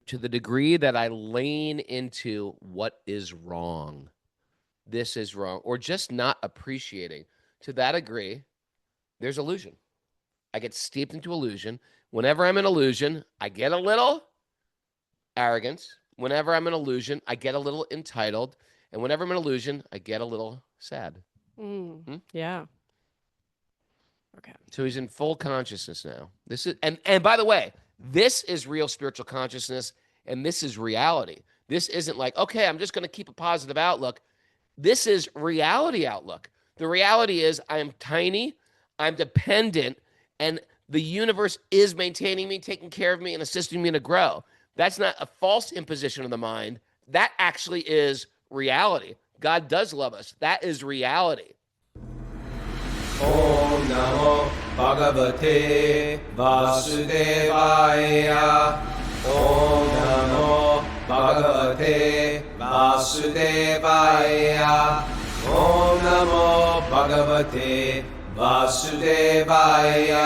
to the degree that I lean into what is wrong, this is wrong, or just not appreciating, to that degree, there's illusion. I get steeped into illusion. Whenever I'm in illusion, I get a little arrogant. Whenever I'm in illusion, I get a little entitled. And whenever I'm in illusion, I get a little sad. Yeah. Okay. So he's in full consciousness now. This is and by the way, this is real spiritual consciousness, and this is reality. This isn't like, okay, I'm just going to keep a positive outlook. This is reality outlook. The reality is I am tiny, I'm dependent, and the universe is maintaining me, taking care of me, and assisting me to grow. That's not a false imposition of the mind. That actually is reality. God does love us. That is reality. Om Namo Bhagavate Vasudevaya. Om Namo Bhagavate Vasudevaya. Om Namo Bhagavate Vasudevaya.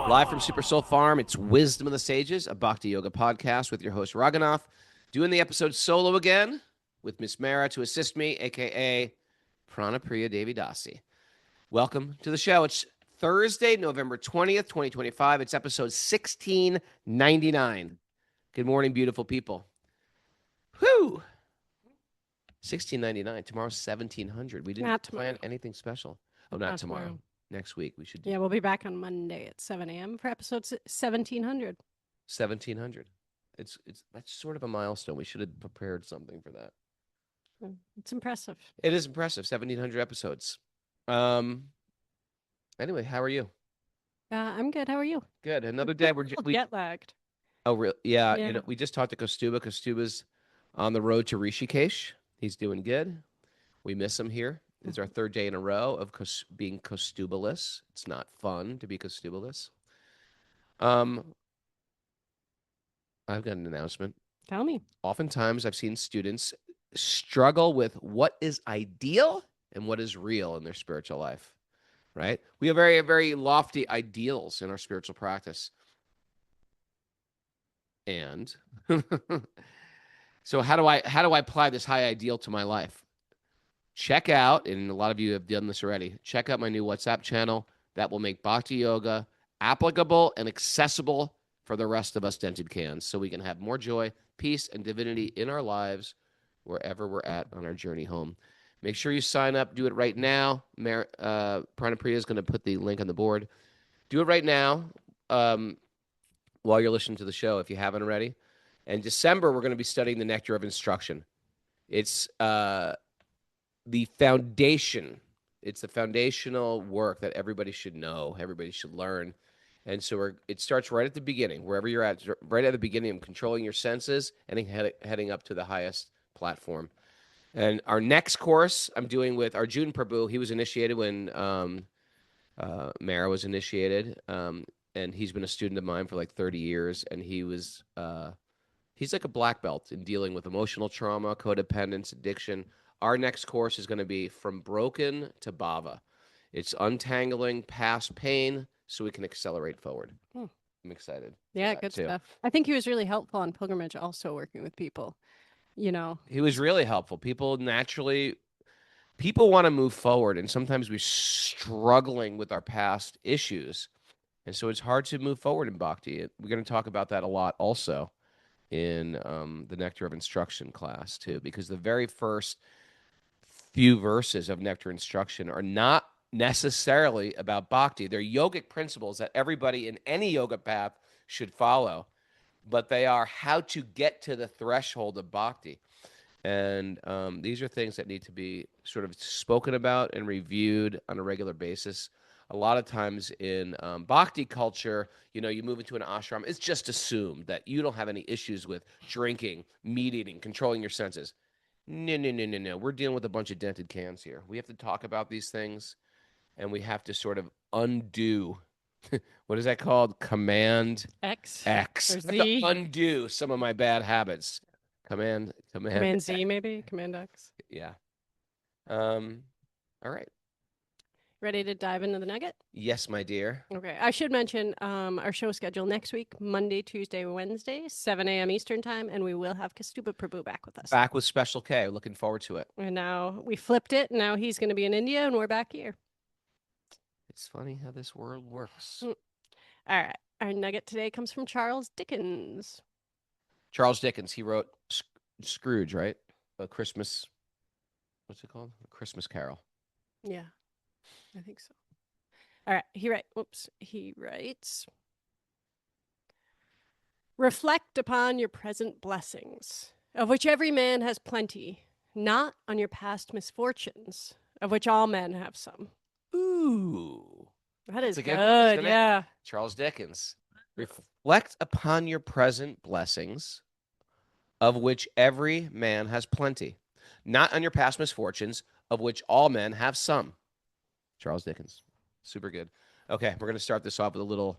Live from Super Soul Farm, it's Wisdom of the Sages, a Bhakti Yoga podcast with your host, Raghunath. Doing the episode solo again with Miss Mara to assist me, a.k.a. Pranapriya Devi Dasi. Welcome to the show. It's Thursday, November 20th, 2025. It's episode 1699. Good morning, beautiful people. Whew! 1699. Tomorrow's 1700. We didn't plan anything special. Oh, not tomorrow. Next week we should do. Yeah, we'll be back on Monday at 7 a.m. for episode 1700. 1700. It's that's sort of a milestone. We should have prepared something for that. It's impressive. It is impressive. 1700 episodes. Anyway, how are you? I'm good. How are you? Good. Another day. We're jet lagged. Oh, really? Yeah. You know, we just talked to Kostuba. Kostuba's on the road to Rishikesh. He's doing good. We miss him here. It's our third day in a row of being Kostubaless. It's not fun to be Kostubaless. I've got an announcement. Tell me. Oftentimes, I've seen students struggle with what is ideal and what is real in their spiritual life, right? We have very, very lofty ideals in our spiritual practice. And so how do I apply this high ideal to my life? Check out, and a lot of you have done this already, check out my new WhatsApp channel that will make Bhakti Yoga applicable and accessible for the rest of us dented cans, so we can have more joy, peace, and divinity in our lives wherever we're at on our journey home. Make sure you sign up. Do it right now. Pranapriya is going to put the link on the board. Do it right now while you're listening to the show if you haven't already. In December, we're going to be studying the Nectar of Instruction. It's the foundation. It's the foundational work that everybody should know, everybody should learn. And so it starts right at the beginning, wherever you're at, right at the beginning of controlling your senses and heading up to the highest platform. And our next course I'm doing with Arjun Prabhu. He was initiated when Mara was initiated. And he's been a student of mine for like 30 years. And he's like a black belt in dealing with emotional trauma, codependence, addiction. Our next course is going to be From Broken to Bhāva. It's untangling past pain so we can accelerate forward. I'm excited. Yeah, good stuff. I think he was really helpful on pilgrimage, also working with people, you know. He was really helpful. People want to move forward, and sometimes we're struggling with our past issues. And so it's hard to move forward in Bhakti. We're going to talk about that a lot also in the Nectar of Instruction class too, because the very first few verses of Nectar Instruction are not necessarily about bhakti. They're yogic principles that everybody in any yoga path should follow, but they are how to get to the threshold of bhakti. And these are things that need to be sort of spoken about and reviewed on a regular basis. A lot of times in bhakti culture, you move into an ashram, it's just assumed that you don't have any issues with drinking, meat eating, controlling your senses. No. We're dealing with a bunch of dented cans here. We have to talk about these things, and we have to sort of undo. What is that called? Command X. I have to undo some of my bad habits. Command Z, maybe? Command X. Yeah. All right. Ready to dive into the nugget? Yes, my dear. Okay. I should mention our show schedule next week, Monday, Tuesday, Wednesday, 7 a.m. Eastern time, and we will have Kastuba Prabhu back with us. Back with Special K. Looking forward to it. And now we flipped it. Now he's going to be in India, and we're back here. It's funny how this world works. All right. Our nugget today comes from Charles Dickens. Charles Dickens, he wrote Scrooge, right? A Christmas, what's it called? A Christmas Carol. Yeah, I think so. All right. He writes, reflect upon your present blessings, of which every man has plenty, not on your past misfortunes, of which all men have some. Ooh. That is That's a good. good one, isn't it? Yeah. Charles Dickens. Reflect upon your present blessings, of which every man has plenty, not on your past misfortunes, of which all men have some. Charles Dickens. Super good. Okay, we're going to start this off with a little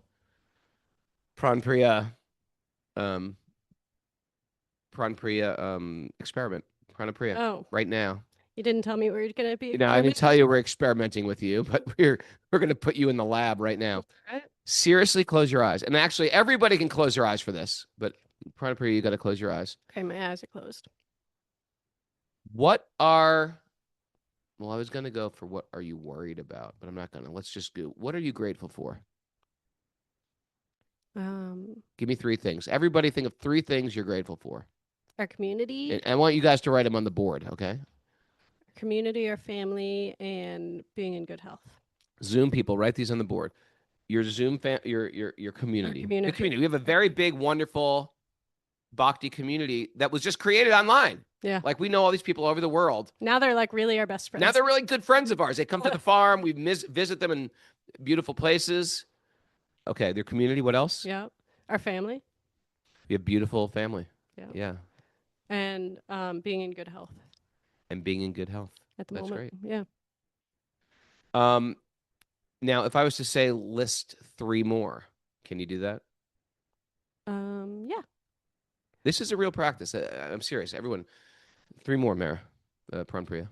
Pranapriya experiment. Pranapriya. Oh, Right now. you didn't tell me we were going to be. You know, I didn't tell you we're experimenting with you, but we're going to put you in the lab right now. Right. Seriously, close your eyes. And actually, everybody can close their eyes for this, but Pranapriya, you got to close your eyes. Okay, my eyes are closed. What are, well, I was going to go for what are you worried about, but I'm not going to. Let's just do, what are you grateful for? Give me 3 things. Everybody think of 3 things you're grateful for. Our community. And I want you guys to write them on the board, okay? Community, our family, and being in good health. Zoom people, write these on the board. Your Zoom, your community. Our community. The community. We have a very big, wonderful bhakti community that was just created online. Yeah. Like we know all these people all over the world. Now they're like really our best friends. Now they're really good friends of ours. They come to the farm. We visit them in beautiful places. Okay, their community. What else? Yeah. Our family. We have beautiful family. Yeah. Yeah. And being in good health. And being in good health. At the That's moment. great. Yeah. Now, if I was to say list 3 more, can you do that? Yeah. This is a real practice. I'm serious. Everyone, 3 more, Mara. Pranapriya.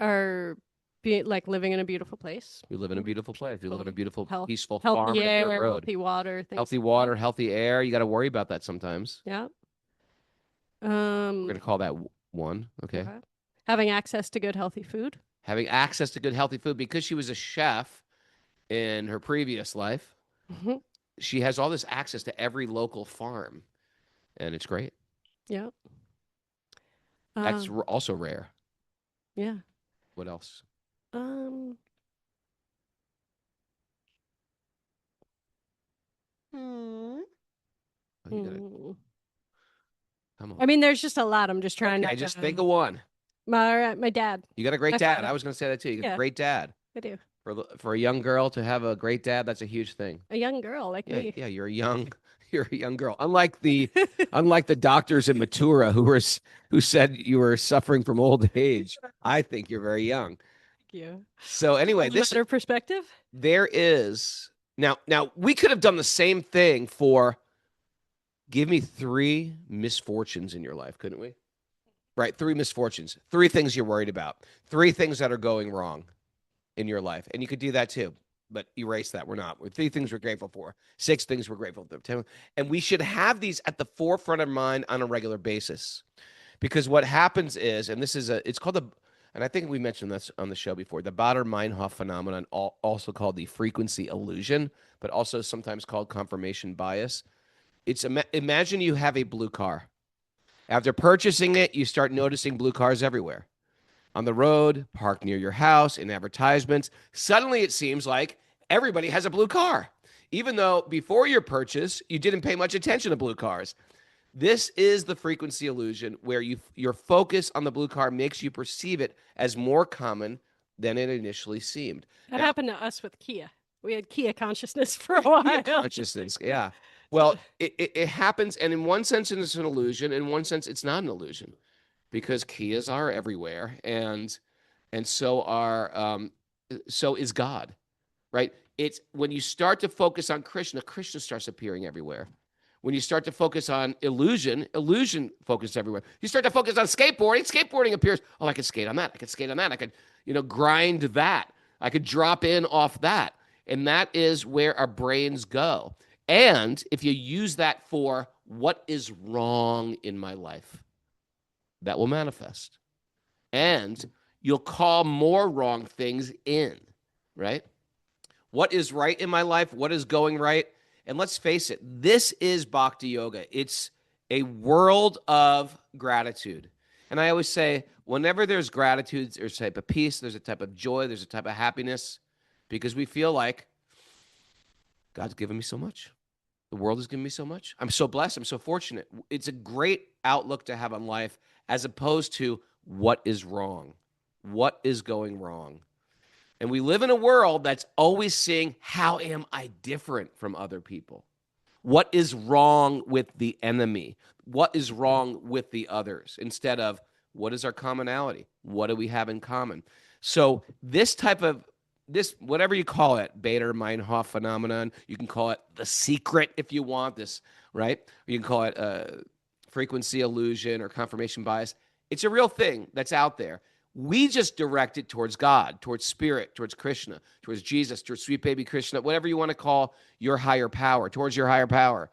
Our be like living in a beautiful place. We live in a beautiful place. We live in a beautiful, Health- peaceful farm. Healthy and a air, dirt road. healthy water. Things Healthy like water, healthy air. You got to worry about that sometimes. that. Yeah. We're going to call that 1. Okay. Okay. Having access to good, healthy food. Having access to good, healthy food. Because she was a chef in her previous life, Mhm. she has all this access to every local farm. And it's great. Yeah. That's also rare. Yeah. What else? Oh, you gotta, come on. I mean, there's just a lot. I'm just trying Okay, to just think of 1. my dad. You got a great My dad. father. I was going to say that too. You got Yeah. a great dad. I do. For a young girl to have a great dad, that's a huge thing. A young girl like Yeah, me. yeah, you're a young girl. Unlike the doctors in Mathura who said you were suffering from old age. I think you're very young. Thank you. So anyway, Better perspective. there is now we could have done the same thing for give me 3 misfortunes in your life, couldn't we? Right, 3 misfortunes, 3 things you're worried about, 3 things that are going wrong in your life. And you could do that too, but erase that. We're not. 3 things we're grateful for, 6 things we're grateful for. 10, and we should have these at the forefront of mind on a regular basis. Because what happens is, and this is it's called and I think we mentioned this on the show before, the Baader-Meinhof phenomenon, also called the frequency illusion, but also sometimes called confirmation bias. It's imagine you have a blue car. After purchasing it, you start noticing blue cars everywhere. On the road, parked near your house, in advertisements. Suddenly it seems like everybody has a blue car, even though before your purchase, you didn't pay much attention to blue cars. This is the frequency illusion where your focus on the blue car makes you perceive it as more common than it initially seemed. That happened to us with Kia. We had Kia consciousness for a while. Consciousness, yeah. Well, it happens, and in one sense, it's an illusion. In one sense, it's not an illusion, because Kias are everywhere, and so is God, right? It's when you start to focus on Krishna, Krishna starts appearing everywhere. When you start to focus on illusion focuses everywhere. You start to focus on skateboarding, skateboarding appears. Oh, I can skate on that. I can skate on that. grind that. I could drop in off that. And that is where our brains go. And if you use that for what is wrong in my life, that will manifest. And you'll call more wrong things in, right? What is right in my life? What is going right? And let's face it, this is bhakti yoga. It's a world of gratitude. And I always say, whenever there's gratitude, there's a type of peace, there's a type of joy, there's a type of happiness, because we feel like God's given me so much. The world has given me so much. I'm so blessed. I'm so fortunate. It's a great outlook to have on life, as opposed to what is wrong, what is going wrong. And we live in a world that's always seeing, how am I different from other people? What is wrong with the enemy? What is wrong with the others? Instead of, what is our commonality? What do we have in common? So this type of, whatever you call it, Bader-Meinhof phenomenon, you can call it the secret if you want this, right? Or you can call it frequency illusion or confirmation bias. It's a real thing that's out there. We just direct it towards God, towards spirit, towards Krishna, towards Jesus, towards sweet baby Krishna, whatever you want to call your higher power, towards your higher power,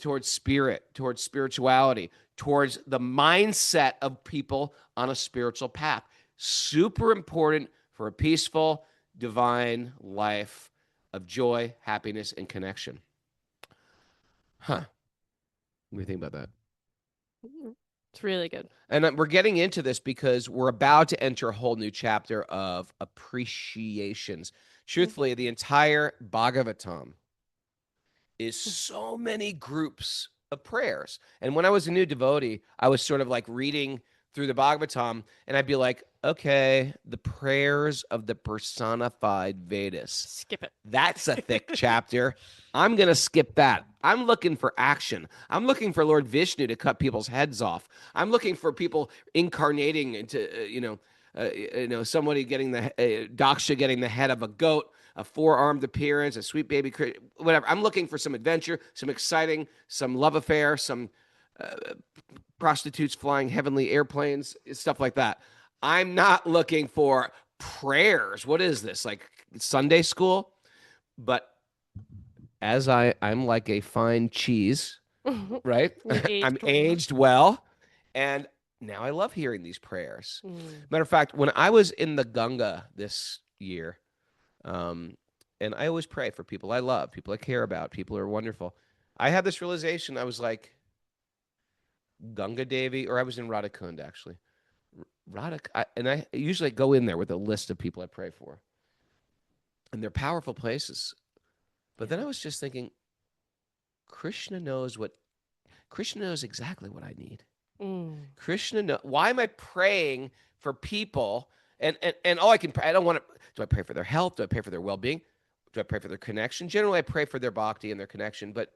towards spirit, towards spirituality, towards the mindset of people on a spiritual path. Super important for a peaceful, divine life of joy, happiness, and connection. What do you think about that? It's really good. And we're getting into this because we're about to enter a whole new chapter of appreciations. Truthfully, the entire Bhagavatam is so many groups of prayers. And when I was a new devotee, I was sort of like reading through the Bhagavatam, and I'd be like, okay, the prayers of the personified Vedas. Skip it. That's a thick chapter. I'm going to skip that. I'm looking for action. I'm looking for Lord Vishnu to cut people's heads off. I'm looking for people incarnating into, somebody getting Daksha getting the head of a goat, a four-armed appearance, a sweet baby, whatever. I'm looking for some adventure, some exciting, some love affair, some prostitutes flying heavenly airplanes, stuff like that. I'm not looking for prayers. What is this, like Sunday school? But as I'm like a fine cheese, right? I'm aged well. And now I love hearing these prayers. Matter of fact, when I was in the Ganga this year, and I always pray for people I love, people I care about, people who are wonderful. I had this realization. I was like, Ganga Devi, or I was in Radhakund actually. And I usually go in there with a list of people I pray for. And they're powerful places. But then I was just thinking, Krishna knows exactly what I need. Krishna knows. Why am I praying for people? And all I can pray, I don't want to, do I pray for their health? Do I pray for their well-being? Do I pray for their connection? Generally, I pray for their bhakti and their connection, but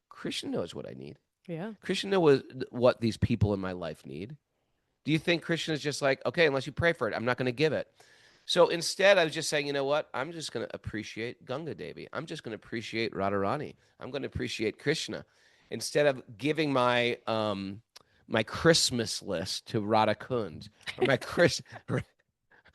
Krishna knows what I need. Yeah. Krishna knows what these people in my life need. Do you think Krishna is just like, okay, unless you pray for it, I'm not going to give it? So instead, I was just saying, you know what? I'm just going to appreciate Ganga Devi. I'm just going to appreciate Radharani. I'm going to appreciate Krishna. Instead of giving my my Christmas list to Radhakund, or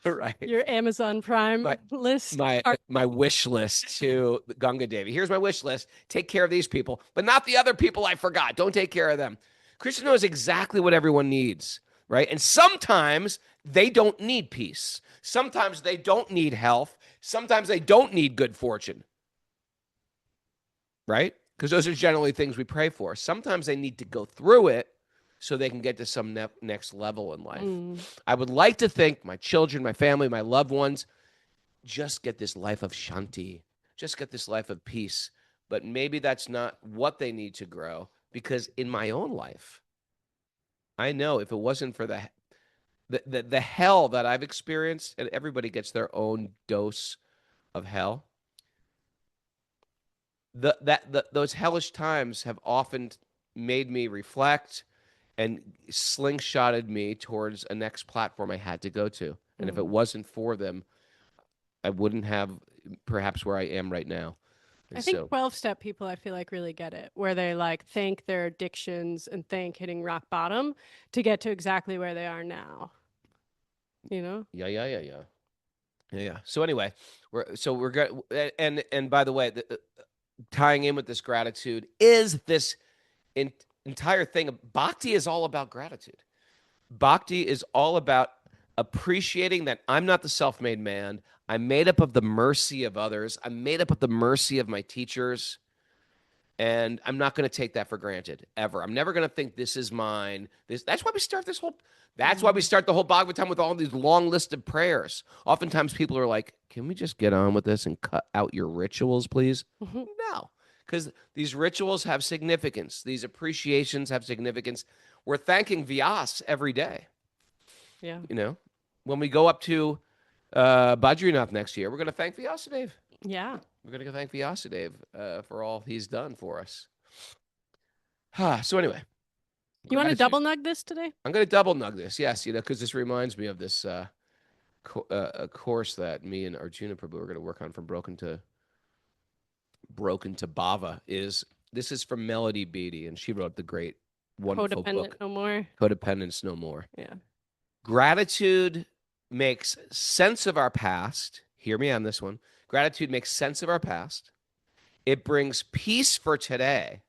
right? Your Amazon Prime list. My wish list to Ganga Devi. Here's my wish list. Take care of these people, but not the other people I forgot. Don't take care of them. Krishna knows exactly what everyone needs, right? And sometimes they don't need peace. Sometimes they don't need health. Sometimes they don't need good fortune, right? Because those are generally things we pray for. Sometimes they need to go through it so they can get to some next level in life. I would like to think my children, my family, my loved ones just get this life of shanti, just get this life of peace. But maybe that's not what they need to grow, because in my own life, I know if it wasn't for the hell that I've experienced, and everybody gets their own dose of hell, those hellish times have often made me reflect and slingshotted me towards a next platform I had to go to. And if it wasn't for them, I wouldn't have perhaps where I am right now. And I think 12-step people, I feel like, really get it, where they like thank their addictions and thank hitting rock bottom to get to exactly where they are now. Yeah. So anyway, we're good. And by the way, tying in with this gratitude is this entire thing. Bhakti is all about gratitude. Bhakti is all about appreciating that I'm not the self-made man. I'm made up of the mercy of others. I'm made up of the mercy of my teachers. And I'm not going to take that for granted ever. I'm never going to think this is mine. That's why we start this whole. That's why we start the whole Bhagavatam with all these long list of prayers. Oftentimes people are like, "Can we just get on with this and cut out your rituals, please?" No, because these rituals have significance. These appreciations have significance. We're thanking Vyas every day. Yeah. When we go up to Badrinath next year, we're going to thank Vyasadeva. Yeah. We're going to go thank Vyasadeva for all he's done for us. So anyway. You want to double nug this today? I'm going to double nug this, yes, because this reminds me of this course that me and Arjuna Prabhu are going to work on from broken to bhāva. This is from Melody Beattie, and she wrote the great, wonderful book. No More. Codependence No More. Yeah. Gratitude makes sense of our past. Hear me on this one. Gratitude makes sense of our past. It brings peace for today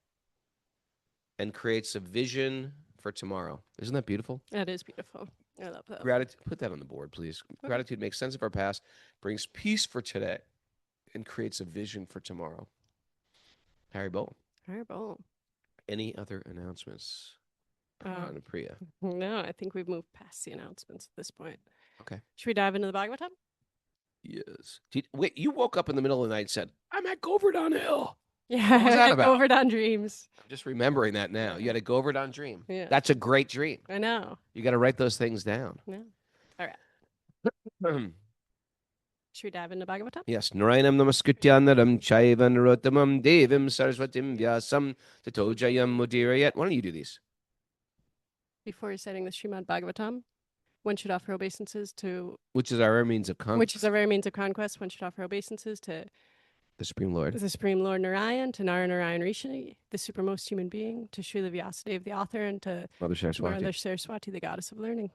and creates a vision for tomorrow. Isn't that beautiful? That is beautiful. I love that. Gratitude. Put that on the board, please. Okay. Gratitude makes sense of our past, brings peace for today, and creates a vision for tomorrow. Harry Bowl. Any other announcements? Pranapriya. No, I think we've moved past the announcements at this point. Okay. Should we dive into the Bhagavatam? Yes. Wait, you woke up in the middle of the night and said, "I'm at Govardhan Hill." Yeah, what was that about? Govardhan Dreams. I'm just remembering that now. You had a Govardhan dream. Yeah. That's a great dream. I know. You got to write those things down. Yeah. All right. Should we dive into Bhagavatam? Yes. Narayanam namaskrityannaram chaiva narottamam devim saraswatim vyasam tato jayam mudirayat. Why don't you do these? Before reciting the Srimad Bhagavatam, one should offer obeisances to... Which is our very means of conquest. Which is our very means of conquest. One should offer obeisances to... The Supreme Lord. The Supreme Lord Narayan, to Narayan Rishi, the supermost human being, to Srila Vyasadeva, the author, and to Mother Saraswati, the goddess of learning.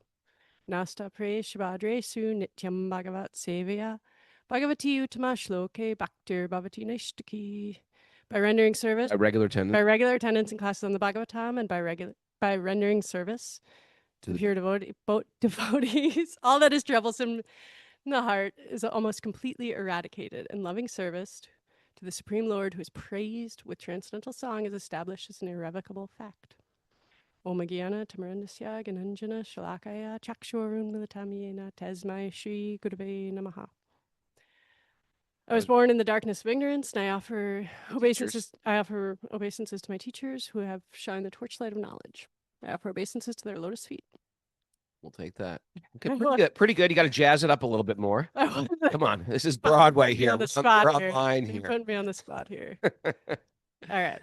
Nasta pre Shabadre su nityam bhagavat sevaya bhagavati uttama shloke bhaktir bhavati nishtaki. By rendering service... By regular attendance in classes on the Bhagavatam, and by rendering service to the pure devotees, all that is troublesome in the heart is almost completely eradicated, and loving service to the Supreme Lord, who is praised with transcendental song, is established as an irrevocable fact. Om Gyana Tamarandasya Gananjana Shalakaya Chakshurun Militamyena Tasmai Shri Gurave Namaha. I was born in the darkness of ignorance, and I offer obeisances to my teachers who have shined the torchlight of knowledge. I offer obeisances to their lotus feet. We'll take that. Okay, pretty good. You got to jazz it up a little bit more. Come on. This is Broadway here. We're on line here. You put me on the spot here. All right.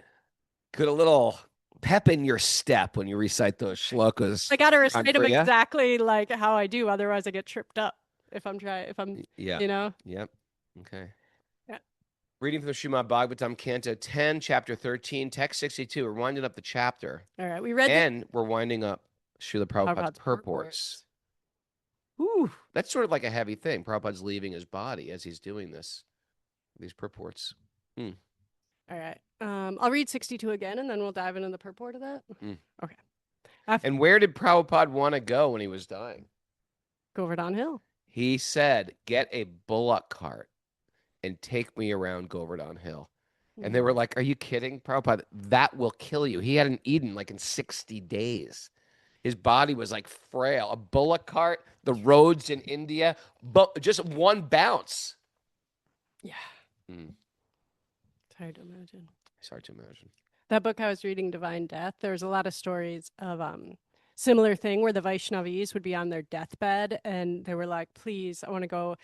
Get a little pep in your step when you recite those shlokas. I got to recite them exactly like how I do. Otherwise, I get tripped up Yep. Okay. Yeah. Reading from the Srimad Bhagavatam, Canto 10, Chapter 13, Text 62. We're winding up the chapter. All right. We read and we're winding up Srila Prabhupada's purports. Ooh, that's sort of like a heavy thing. Prabhupada's leaving his body as he's doing this. These purports. All right. I'll read 62 again, and then we'll dive into the purport of that. Okay. And where did Prabhupada want to go when he was dying? Govardhan Hill. He said, "Get a bullock cart and take me around Govardhan Hill." And they were like, "Are you kidding, Prabhupada? That will kill you." He hadn't eaten like in 60 days. His body was like frail. A bullock cart, the roads in India, but just one bounce. Yeah. It's hard to imagine. It's hard to imagine. That book I was reading, Divine Death, there was a lot of stories of similar thing where the Vaishnavis would be on their deathbed and they were like, "Please, I want to go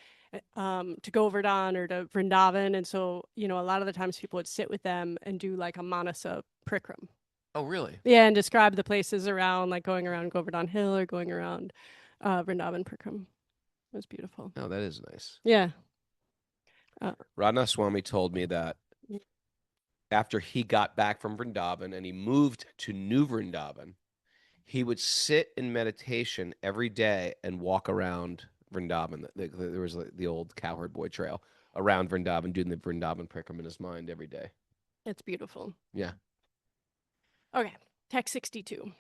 to Govardhan or to Vrindavan." And so, a lot of the times people would sit with them and do like a Manasa Prikram. Oh, really? Yeah, and describe the places around, like going around Govardhan Hill or going around Vrindavan Prikram. It was beautiful. Oh, that is nice. Yeah. Radha Swami told me that after he got back from Vrindavan and he moved to New Vrindavan, he would sit in meditation every day and walk around Vrindavan. There was the old cowherd boy trail around Vrindavan, doing the Vrindavan Parikram in his mind every day. It's beautiful. Yeah. Okay, text 62.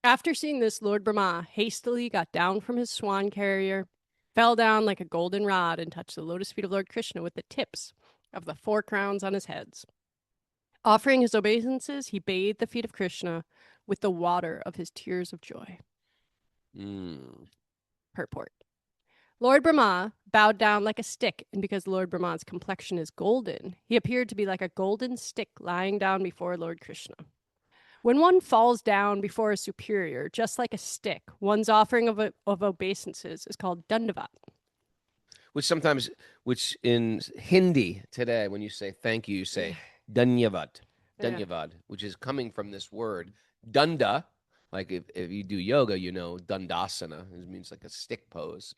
After seeing this, Lord Brahma hastily got down from his swan carrier, fell down like a golden rod, and touched the lotus feet of Lord Krishna with the tips of the 4 crowns on his heads. Offering his obeisances, he bathed the feet of Krishna with the water of his tears of joy. Purport. Lord Brahma bowed down like a stick, and because Lord Brahma's complexion is golden, he appeared to be like a golden stick lying down before Lord Krishna. When one falls down before a superior, just like a stick, one's offering of obeisances is called dandavat. Which in Hindi today, when you say thank you, you say dandavat, which is coming from this word danda. Like if you do yoga, you know dandasana. It means like a stick pose.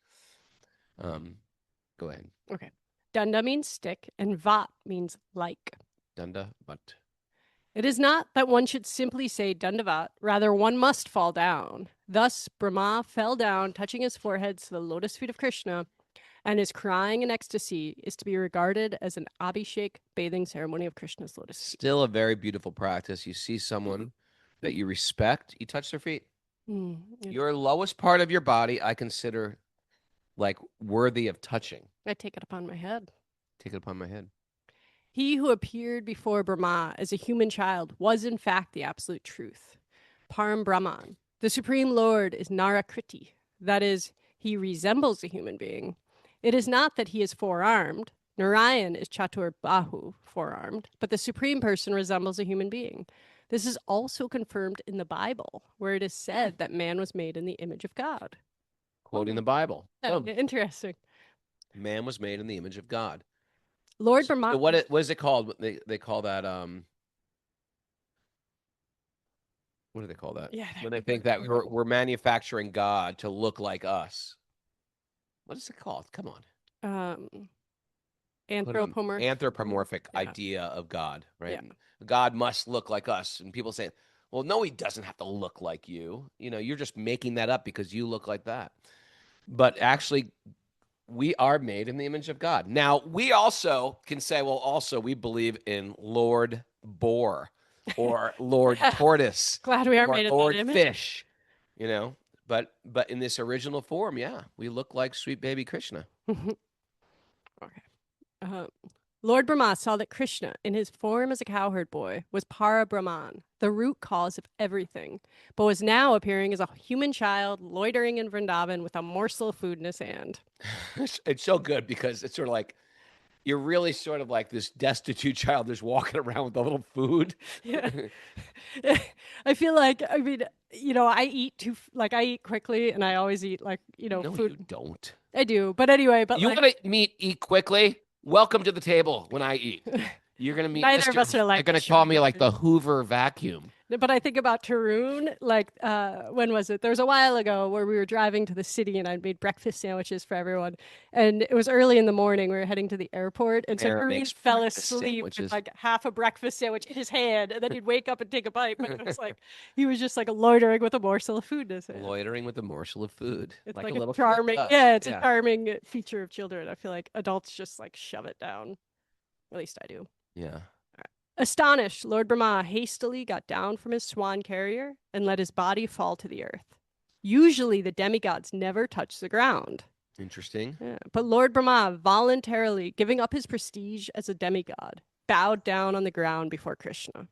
Go ahead. Okay. Danda means stick, and vat means like. Dandavat. It is not that one should simply say dandavat, rather one must fall down. Thus, Brahma fell down, touching his forehead to the lotus feet of Krishna, and his crying in ecstasy is to be regarded as an abhishek bathing ceremony of Krishna's lotus feet. Still a very beautiful practice. You see someone that you respect, you touch their feet. Your lowest part of your body, I consider like worthy of touching. I take it upon my head. Take it upon my head. He who appeared before Brahma as a human child was in fact the absolute truth. Param Brahman. The Supreme Lord is Narakriti. That is, he resembles a human being. It is not that he is four-armed. Narayan is Chatur Bahu, four-armed, but the Supreme Person resembles a human being. This is also confirmed in the Bible, where it is said that man was made in the image of God. Quoting the Bible. Interesting. Man was made in the image of God. Lord Brahma. What is it called? They call that what do they call that? Yeah, when they think that we're manufacturing God to look like us. What is it called? Come on. Anthropomorphic idea of God, right? Yeah. God must look like us. And people say, well, no, he doesn't have to look like you. You know, you're just making that up because you look like that. But actually, we are made in the image of God. Now, we also can say, well, also we believe in Lord Boar or Lord Tortoise. Glad we are made in Lord that image. Fish, you know. But in this original form, yeah, we look like sweet baby Krishna. Okay. Lord Brahma saw that Krishna, in his form as a cowherd boy, was Para Brahman, the root cause of everything, but was now appearing as a human child loitering in Vrindavan with a morsel of food in his hand. It's so good because it's sort of like you're really sort of like this destitute child just walking around with a little food. Yeah. I feel like, I mean, you know, I eat quickly, and I always eat No, food. you don't. I do, but anyway, You want to eat quickly? Welcome to the table when I eat. You're going to meet Neither of us are like You're going to call me like the Hoover vacuum. But I think about Tarun, when was it? There was a while ago where we were driving to the city and I made breakfast sandwiches for everyone. And it was early in the morning. We were heading to the airport. And so Tarun fell asleep with like half a breakfast sandwich in his hand. And then he'd wake up and take a bite. But it was like, he was just like loitering with a morsel of food in his hand. Loitering with a morsel of food. It's like a little charming, it's a charming feature of children. I feel like adults just like shove it down. At least I do. Yeah. Astonished, Lord Brahma hastily got down from his swan carrier and let his body fall to the earth. Usually the demigods never touch the ground. Interesting. Yeah. But Lord Brahma, voluntarily giving up his prestige as a demigod, bowed down on the ground before Krishna.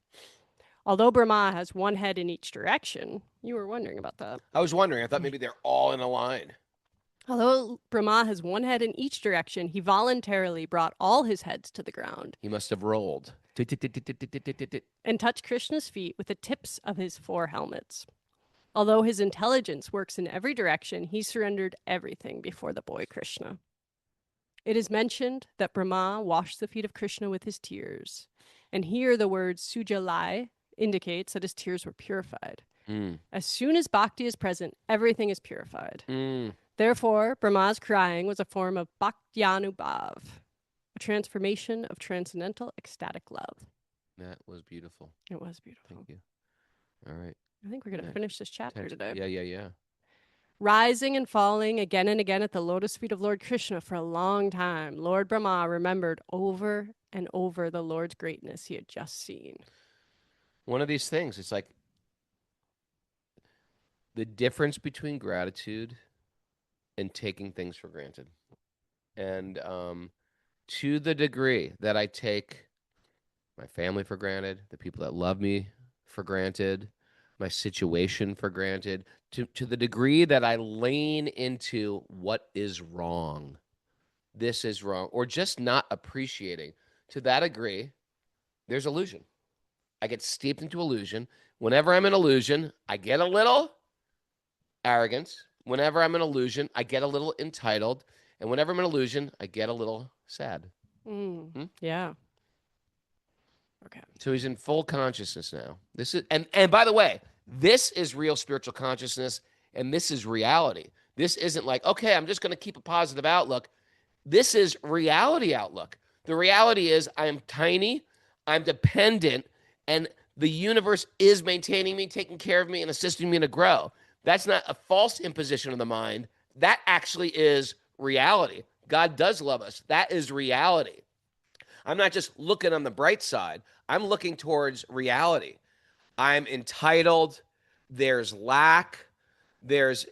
Although Brahma has one head in each direction, you were wondering about that. I was wondering. I thought maybe they're all in a line. Although Brahma has one head in each direction, he voluntarily brought all his heads to the ground. He must have rolled. And touched Krishna's feet with the tips of his 4 helmets. Although his intelligence works in every direction, he surrendered everything before the boy Krishna. It is mentioned that Brahma washed the feet of Krishna with his tears. And here the word sujalai indicates that his tears were purified. As soon as bhakti is present, everything is purified. Therefore, Brahma's crying was a form of bhakti-anubhav, a transformation of transcendental ecstatic love. That was beautiful. It was beautiful. Thank you. All right. I think we're going to finish this chapter today. Yeah. Rising and falling again and again at the lotus feet of Lord Krishna for a long time, Lord Brahma remembered over and over the Lord's greatness he had just seen. One of these things, it's like the difference between gratitude and taking things for granted. And to the degree that I take my family for granted, the people that love me for granted, my situation for granted, to the degree that I lean into what is wrong, this is wrong, or just not appreciating, to that degree, there's illusion. I get steeped into illusion. Whenever I'm in illusion, I get a little arrogant. Whenever I'm in illusion, I get a little entitled. And whenever I'm in illusion, I get a little sad. Yeah. Okay. So he's in full consciousness now. This is and by the way, this is real spiritual consciousness, and this is reality. This isn't like, okay, I'm just going to keep a positive outlook. This is reality outlook. The reality is I am tiny, I'm dependent, and the universe is maintaining me, taking care of me, and assisting me to grow. That's not a false imposition of the mind. That actually is reality. God does love us. That is reality. I'm not just looking on the bright side. I'm looking towards reality. I'm entitled. There's lack. There's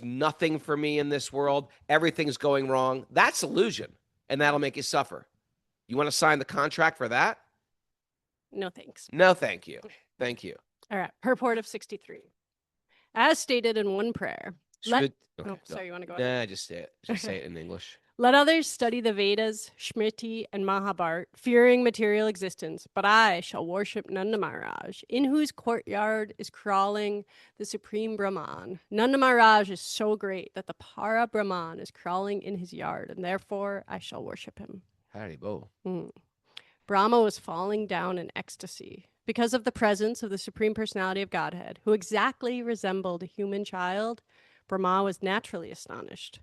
nothing for me in this world. Everything's going wrong. That's illusion, and that'll make you suffer. You want to sign the contract for that? No thanks. No, thank you. Thank you. All right. Purport of 63. As stated in one prayer. Okay, Sorry, you want to go ahead? Nah, just say it. Just say it in English. Let others study the Vedas, Smriti, and Mahabharata, fearing material existence, but I shall worship Nanda Maharaj, in whose courtyard is crawling the supreme Brahman. Nanda Maharaj is so great that the para Brahman is crawling in his yard, and therefore I shall worship him. Haribo. Brahma was falling down in ecstasy because of the presence of the Supreme Personality of Godhead, who exactly resembled a human child. Brahma was naturally astonished.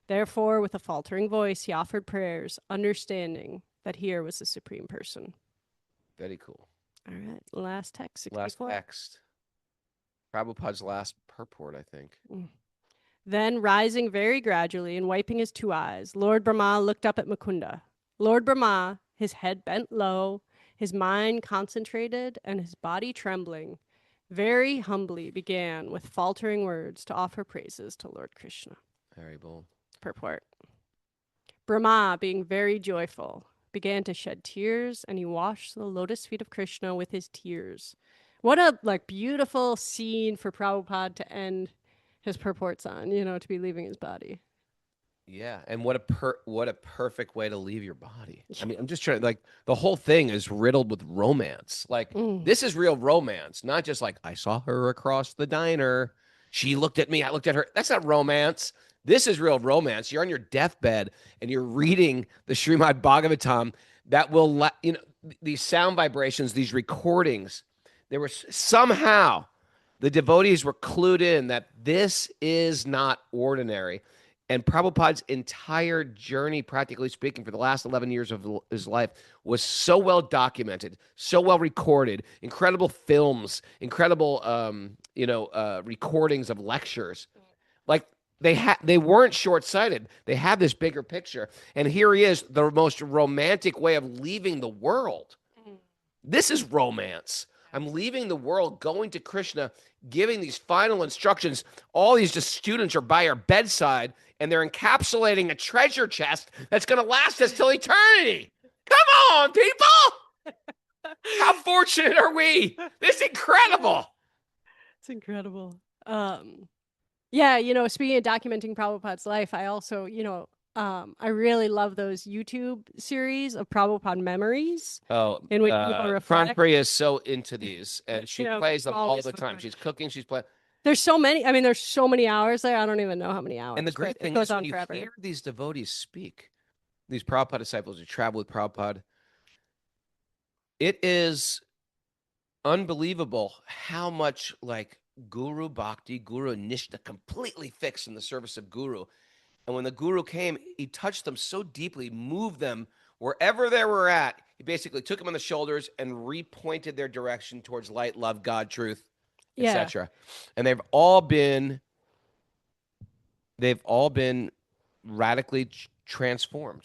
Therefore, with a faltering voice, he offered prayers, understanding that here was the Supreme Person. Very cool. All right, last text, 64. Last text. Prabhupada's last purport, I think. Then, rising very gradually and wiping his two eyes, Lord Brahma looked up at Mukunda. Lord Brahma, his head bent low, his mind concentrated, and his body trembling, very humbly began with faltering words to offer praises to Lord Krishna. Very bold. Purport. Brahma, being very joyful, began to shed tears, and he washed the lotus feet of Krishna with his tears. What a beautiful scene for Prabhupada to end his purports on, to be leaving his body. Yeah, and what a perfect way to leave your body. I mean, I'm just trying, the whole thing is riddled with romance. This is real romance, not just I saw her across the diner. She looked at me, I looked at her. That's not romance. This is real romance. You're on your deathbed and you're reading the Srimad Bhagavatam that will, these sound vibrations, these recordings, there was somehow the devotees were clued in that this is not ordinary. And Prabhupada's entire journey, practically speaking, for the last 11 years of his life was so well documented, so well recorded, incredible films, incredible, recordings of lectures. They weren't short-sighted. They had this bigger picture. And here he is, the most romantic way of leaving the world. This is romance. I'm leaving the world, going to Krishna, giving these final instructions. All these just students are by our bedside, and they're encapsulating a treasure chest that's going to last us till eternity. Come on, people! How fortunate are we? This is incredible. It's incredible. Yeah, speaking of documenting Prabhupada's life, I also, I really love those YouTube series of Prabhupada memories. Oh, in which people reflect. Pranapriya is so into these, and she plays them all the time. She's cooking, she's playing. There's so many. I mean, there's so many hours there. I don't even know how many hours. And the great thing is when you hear these devotees speak, these Prabhupada disciples who travel with Prabhupada, it is unbelievable how much Guru Bhakti, Guru Nishta, completely fixed in the service of Guru. And when the Guru came, he touched them so deeply, moved them wherever they were at. He basically took them on the shoulders and repointed their direction towards light, love, God, truth. Yeah. etc. And they've all been radically transformed.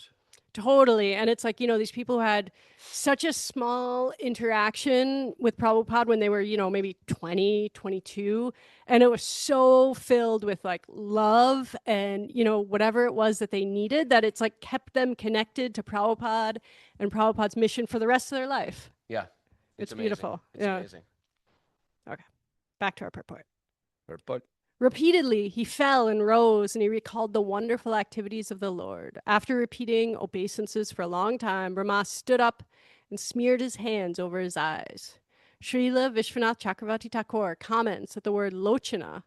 Totally. And it's like, these people who had such a small interaction with Prabhupada when they were, maybe 20, 22. And it was so filled with like love and, whatever it was that they needed, that it's like kept them connected to Prabhupada and Prabhupada's mission for the rest of their life. Yeah. It's amazing. beautiful. It's Yeah. amazing. Okay. Back to our purport. But Repeatedly, he fell and rose, and he recalled the wonderful activities of the Lord. After repeating obeisances for a long time, Brahmā stood up and smeared his hands over his eyes. Srila Vishwanath Chakravarti Thakur comments that the word lochana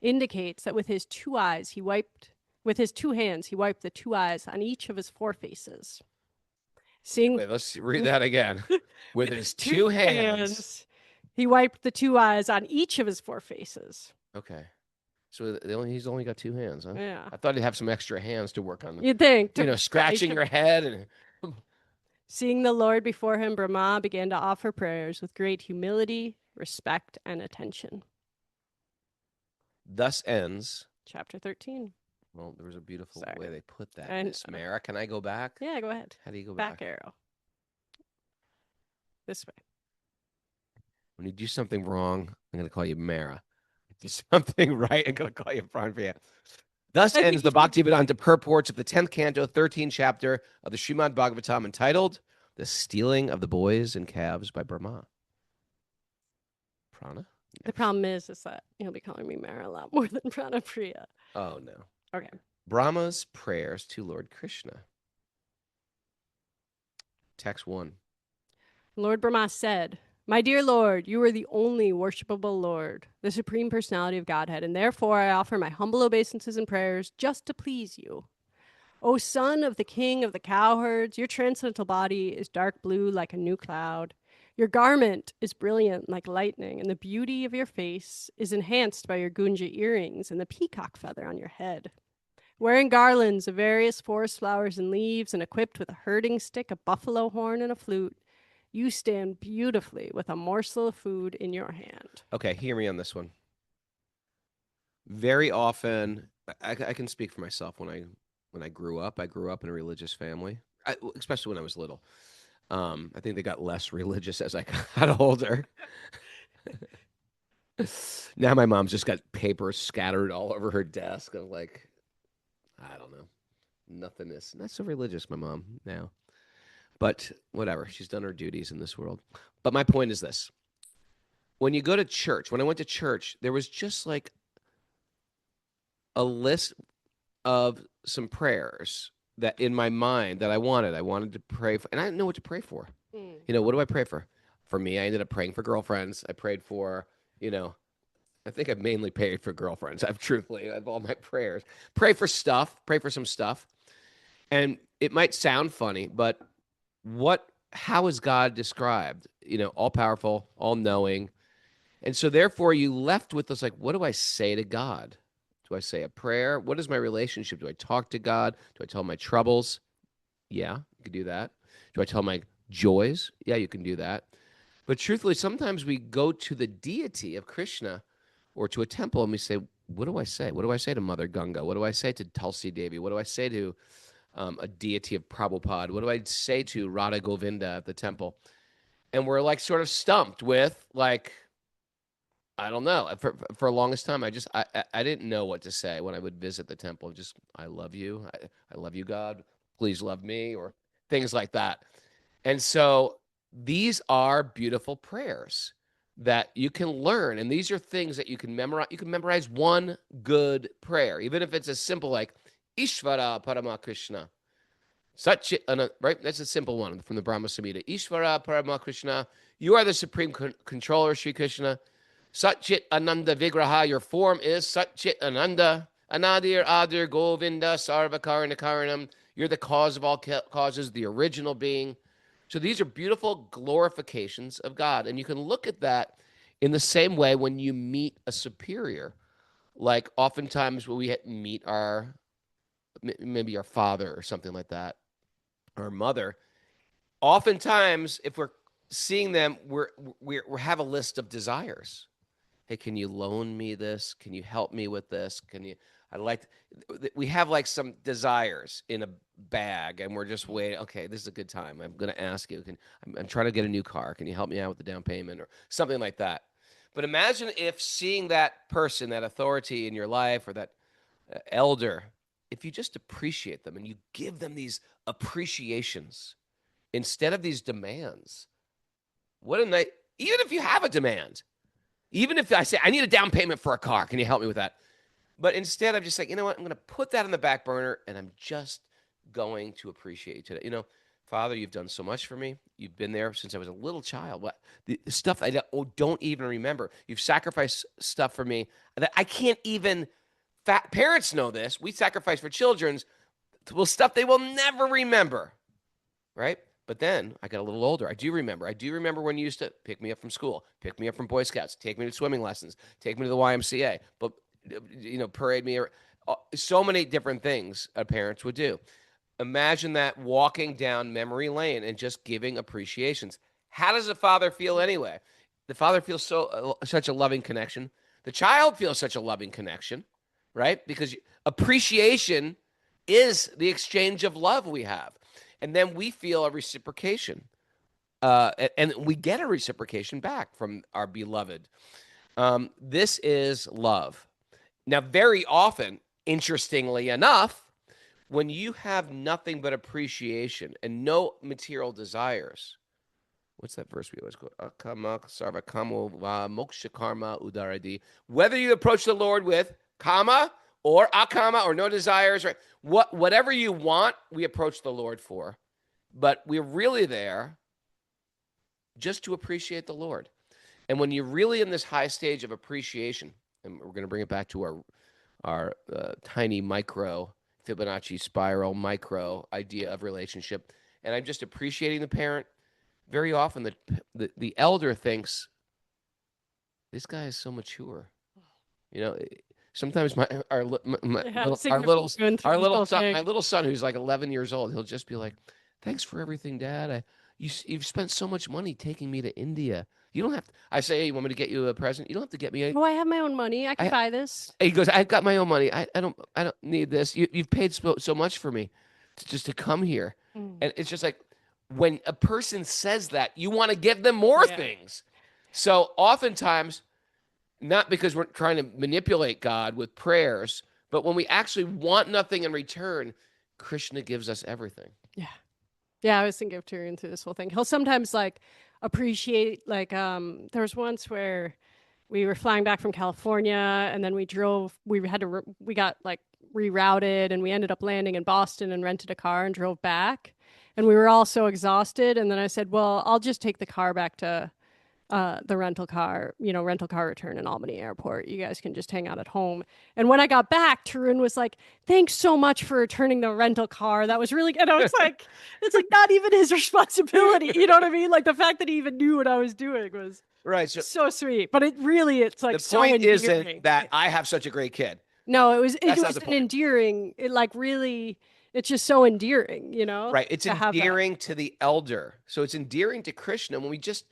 indicates that with his two hands, he wiped the two eyes on each of his forefaces. wait, let's read that again. With his two hands. He wiped the two eyes on each of his forefaces. Okay. So he's only got two hands, huh? Yeah. I thought he'd have some extra hands to work on. You'd think. Scratching your head. And Seeing the Lord before him, Brahmā began to offer prayers with great humility, respect, and attention. Thus ends. Chapter 13. Well, there was a beautiful Sorry. way they put that. And- Miss Mara, can I go back? Yeah, go ahead. How do you go Back back? arrow. This way. When you do something wrong, I'm going to call you Mara. Do something right, I'm going to call you Pranapriya. Thus ends the Bhakti-Vedanta purports of the 10th canto, 13th chapter of the Srimad Bhagavatam, entitled The Stealing of the Boys and Calves by Brahmā. Prana? The problem is that you'll be calling me Mara a lot more than Pranapriya. Oh, no. Okay. Brahma's prayers to Lord Krishna. Text 1. Lord Brahmā said, "My dear Lord, you are the only worshipable Lord, the Supreme Personality of Godhead, and therefore I offer my humble obeisances and prayers just to please you. O son of the king of the cowherds, your transcendental body is dark blue like a new cloud. Your garment is brilliant like lightning, and the beauty of your face is enhanced by your gunja earrings and the peacock feather on your head. Wearing garlands of various forest flowers and leaves, and equipped with a herding stick, a buffalo horn, and a flute, you stand beautifully with a morsel of food in your hand." Okay, hear me on this one. Very often, I can speak for myself. When I grew up in a religious family, especially when I was little. I think they got less religious as I got older. Now my mom's just got papers scattered all over her desk of like, I don't know, nothing is not so religious, my mom now. But whatever, she's done her duties in this world. But my point is this. When you go to church, when I went to church, there was just like a list of some prayers that in my mind that I wanted to pray for, and I didn't know what to pray for. What do I pray for? For me, I ended up praying for girlfriends. I prayed for, I think I've mainly prayed for girlfriends. I've all my prayers. Pray for some stuff. And it might sound funny, but how is God described? All powerful, all knowing. And so therefore you left with this, like, what do I say to God? Do I say a prayer? What is my relationship? Do I talk to God? Do I tell my troubles? Yeah, you can do that. Do I tell my joys? Yeah, you can do that. But truthfully, sometimes we go to the deity of Krishna or to a temple and we say, what do I say? What do I say to Mother Ganga? What do I say to Tulsi Devi? What do I say to a deity of Prabhupada? What do I say to Radha Govinda at the temple? And we're like sort of stumped with like, I don't know. For the longest time, I didn't know what to say when I would visit the temple. Just, I love you. I love you, God. Please love me, or things like that. And so these are beautiful prayers that you can learn. And these are things that you can memorize. You can memorize one good prayer, even if it's as simple like Ishvara Parama Krishna. Right? That's a simple one from the Brahma Samhita. Ishvara Parama Krishna. You are the supreme controller, Sri Krishna. Satchit Ananda Vigraha, your form is Satchit Ananda. Anadir Adir Govinda Sarva Karana Karanam. You're the cause of all causes, the original being. So these are beautiful glorifications of God. And you can look at that in the same way when you meet a superior. Like oftentimes when we meet maybe our father or something like that, or mother. Oftentimes, if we're seeing them, we have a list of desires. hey, can you loan me this? Can you help me with this? We have like some desires in a bag and we're just waiting. Okay, this is a good time. I'm going to ask you, I'm trying to get a new car. Can you help me out with the down payment or something like that? But imagine if seeing that person, that authority in your life or that elder, if you just appreciate them and you give them these appreciations instead of these demands. What a night, even if you have a demand, even if I say, I need a down payment for a car, can you help me with that? But instead, I'm just like, you know what? I'm going to put that on the back burner and I'm just going to appreciate you today. You know, Father, you've done so much for me. You've been there since I was a little child. What the stuff I don't even remember. You've sacrificed stuff for me that I can't even. Parents know this. We sacrifice for children's stuff they will never remember, right? But then I got a little older. I do remember when you used to pick me up from school, pick me up from Boy Scouts, take me to swimming lessons, take me to the YMCA, but parade me. So many different things parents would do. Imagine that walking down memory lane and just giving appreciations. How does the father feel anyway? The father feels such a loving connection. The child feels such a loving connection, right? Because appreciation is the exchange of love we have. And then we feel a reciprocation. And we get a reciprocation back from our beloved. This is love. Now, very often, interestingly enough, when you have nothing but appreciation and no material desires, what's that verse we always go? Moksha karma udaradi. Whether you approach the Lord with kama or akama or no desires, right? Whatever you want, we approach the Lord for. But we're really there just to appreciate the Lord. And when you're really in this high stage of appreciation, and we're going to bring it back to our tiny micro Fibonacci spiral micro idea of relationship, and I'm just appreciating the parent. Very often the elder thinks, this guy is so mature. You know, sometimes my little son who's like 11 years old, he'll just be like, thanks for everything, Dad. You've spent so much money taking me to India. You don't have to. I say, hey, you want me to get you a present? You don't have to get me anything. Oh, I have my own money. I can buy this. He goes, I've got my own money. I don't need this. You've paid so much for me just to come here. And it's just like, when a person says that, you want to give them more things. So oftentimes, not because we're trying to manipulate God with prayers, but when we actually want nothing in return, Krishna gives us everything. Yeah. Yeah, I was thinking of Tyrion through this whole thing. He'll sometimes like appreciate, like there was once where we were flying back from California and then we got like rerouted and we ended up landing in Boston and rented a car and drove back. And we were all so exhausted. And then I said, well, I'll just take the car back to the rental car return in Albany Airport. You guys can just hang out at home. And when I got back, Tarun was like, thanks so much for returning the rental car. That was really good. And I was like, it's like not even his responsibility. You know what I mean? Like the fact that he even knew what I was doing was right. So sweet. But it's like the point isn't that I have such a great kid. No, it was an endearing, it's just so endearing, you know? Right. It's endearing to the elder. So it's endearing to Krishna when we just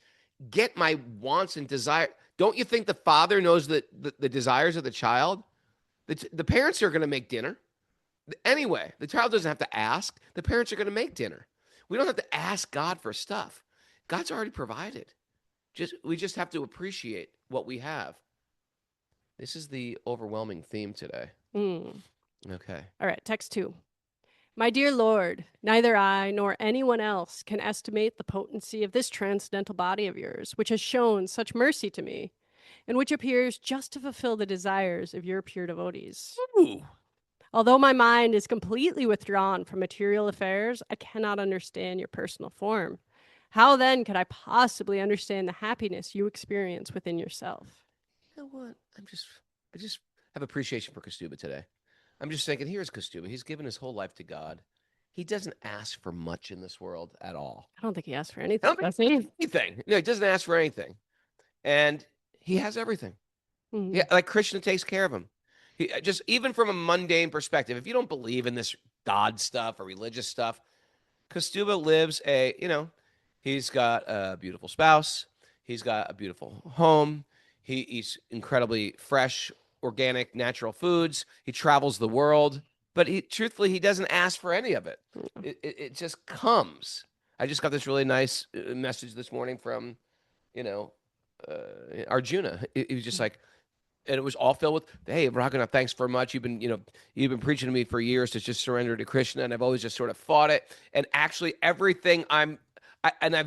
get my wants and desire. Don't you think the father knows the desires of the child? The parents are going to make dinner. Anyway, the child doesn't have to ask. The parents are going to make dinner. We don't have to ask God for stuff. God's already provided. We just have to appreciate what we have. This is the overwhelming theme today. Okay. All right, text 2. My dear Lord, neither I nor anyone else can estimate the potency of this transcendental body of yours, which has shown such mercy to me, and which appears just to fulfill the desires of your pure devotees. Ooh. Although my mind is completely withdrawn from material affairs, I cannot understand your personal form. How then could I possibly understand the happiness you experience within yourself? You know what? I just have appreciation for Kaustubha today. I'm just thinking, here's Kaustubha. He's given his whole life to God. He doesn't ask for much in this world at all. I don't think he asks for anything. Anything. No, he doesn't ask for anything. And he has everything. Mm-hmm. Yeah, like Krishna takes care of him. He just, even from a mundane perspective, if you don't believe in this God stuff or religious stuff, Kaustubha lives he's got a beautiful spouse. He's got a beautiful home. He eats incredibly fresh, organic, natural foods. He travels the world, but truthfully, he doesn't ask for any of it. It just comes. I just got this really nice message this morning from, Arjuna. He was just like, and it was all filled with, "Hey, Raghunath, thanks very much. You've been preaching to me for years to just surrender to Krishna, and I've always just sort of fought it. And actually, everything I've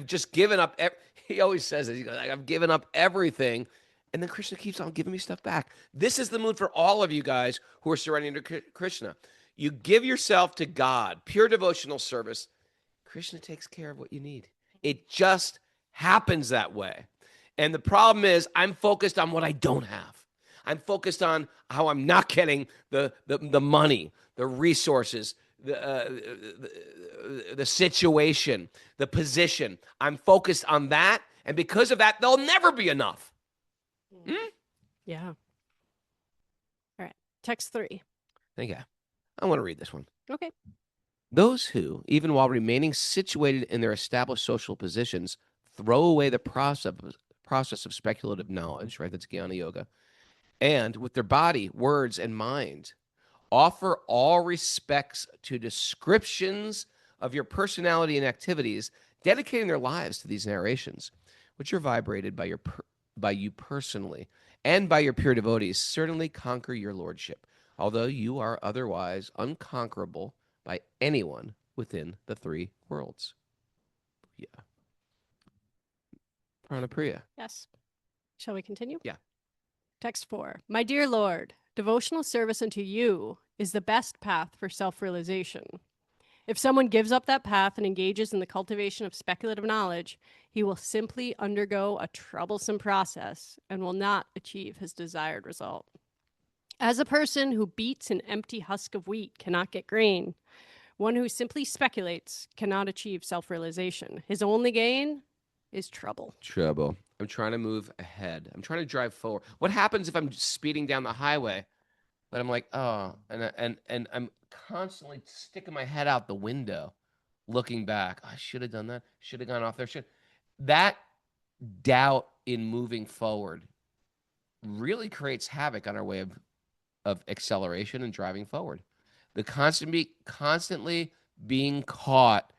just given up." He always says it. He goes, "I've given up everything," and then Krishna keeps on giving me stuff back. This is the mood for all of you guys who are surrendering to Krishna. You give yourself to God, pure devotional service. Krishna takes care of what you need. It just happens that way. And the problem is, I'm focused on what I don't have. I'm focused on how I'm not getting the money, the resources, the situation, the position. I'm focused on that, and because of that, there'll never be enough. Yeah. All right. Text 3. Thank you. I want to read this one. Okay. Those who, even while remaining situated in their established social positions, throw away the process of speculative knowledge, right? That's Jnana Yoga. And with their body, words, and mind, offer all respects to descriptions of your personality and activities, dedicating their lives to these narrations, which are vibrated by you personally and by your pure devotees, certainly conquer your lordship, although you are otherwise unconquerable by anyone within the 3 worlds. Yeah. Pranapriya. Yes. Shall we continue? Yeah. Text 4. My dear Lord, devotional service unto you is the best path for self-realization. If someone gives up that path and engages in the cultivation of speculative knowledge, he will simply undergo a troublesome process and will not achieve his desired result. As a person who beats an empty husk of wheat cannot get grain, one who simply speculates cannot achieve self-realization. His only gain is trouble. I'm trying to move ahead. I'm trying to drive forward. What happens if I'm speeding down the highway, but I'm like, oh, and I'm constantly sticking my head out the window, looking back. I should have done that. Should have gone off there. That doubt in moving forward really creates havoc on our way of acceleration and driving forward. The constantly being caught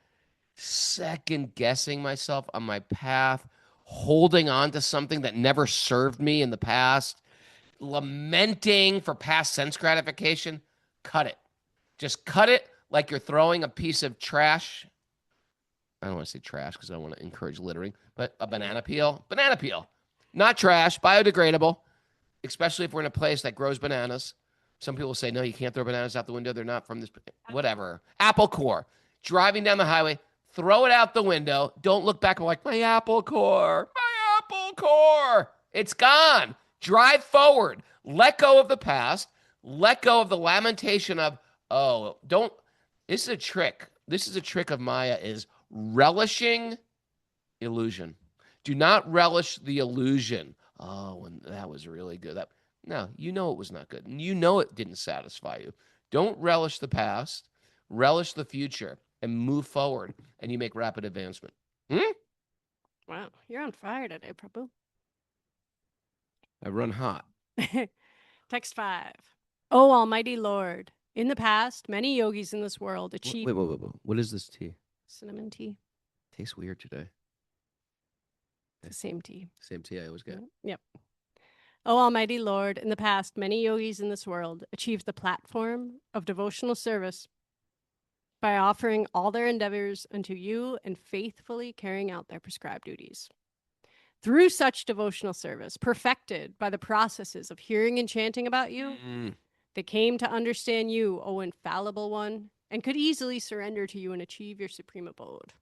second guessing myself on my path, holding on to something that never served me in the past, lamenting for past sense gratification, cut it. Just cut it like you're throwing a piece of trash. I don't want to say trash because I don't want to encourage littering, but a banana peel. Banana peel. Not trash, biodegradable, especially if we're in a place that grows bananas. Some people say, no, you can't throw bananas out the window. They're not from this, whatever. Apple core. Driving down the highway, throw it out the window. Don't look back and like, my apple core, my apple core. It's gone. Drive forward. Let go of the past. Let go of the lamentation of, oh, don't. This is a trick. This is a trick of Maya, is relishing illusion. Do not relish the illusion. Oh, and that was really good. No, you know it was not good. You know it didn't satisfy you. Don't relish the past. Relish the future and move forward, and you make rapid advancement. Wow, you're on fire today, Prabhu. I run hot. Text 5. Oh, Almighty Lord, in the past, many yogis in this world achieved... Wait. What is this tea? Cinnamon tea. Tastes weird today. It's the same tea. Same tea I always get. Yep. O Almighty Lord, in the past, many yogis in this world achieved the platform of devotional service by offering all their endeavors unto you and faithfully carrying out their prescribed duties. Through such devotional service, perfected by the processes of hearing and chanting about you, they came to understand you, O infallible one, and could easily surrender to you and achieve your supreme abode.